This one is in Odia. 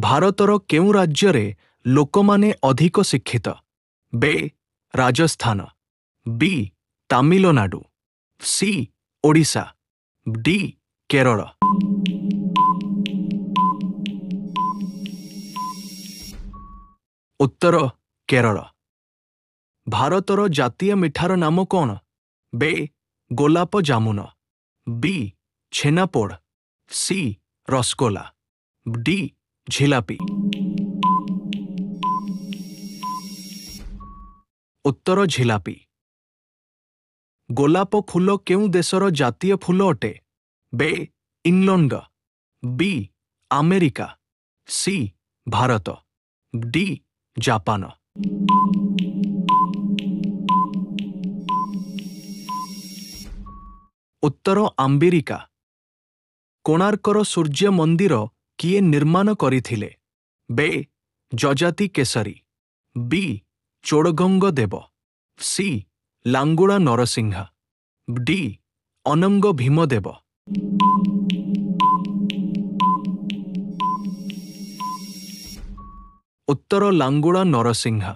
ଭାରତର କେଉଁ ରାଜ୍ୟରେ ଲୋକମାନେ ଅଧିକ ଶିକ୍ଷିତ? ବେ ରାଜସ୍ଥାନ, ବି ତାମିଲନାଡୁ, ସି ଓଡ଼ିଶା, ଡି କେରଳ। ଉତ୍ତର କେରଳ। ଭାରତର ଜାତୀୟ ମିଠାର ନାମ କ'ଣ? ବେ ଗୋଲାପ ଜାମୁନ, ବି ଛେନାପୋଡ଼, ସି ରସଗୋଲା, ଡି ଝିଲାପି। ଉତ୍ତର ଝିଲାପି। ଗୋଲାପ ଫୁଲ କେଉଁ ଦେଶର ଜାତୀୟ ଫୁଲ ଅଟେ? A England, B America, C Bharat, D Japan. ଉତ୍ତର ଆମେରିକା। କୋଣାର୍କର ସୂର୍ଯ୍ୟ ମନ୍ଦିର କିଏ ନିର୍ମାଣ କରିଥିଲେ? A Yayati Keshari, B Chodaganga Deva, C Langula Narasimha, D Ananga Bhimadeva. ଉତ୍ତର ଲାଙ୍ଗୁଳା ନରସିଂହା।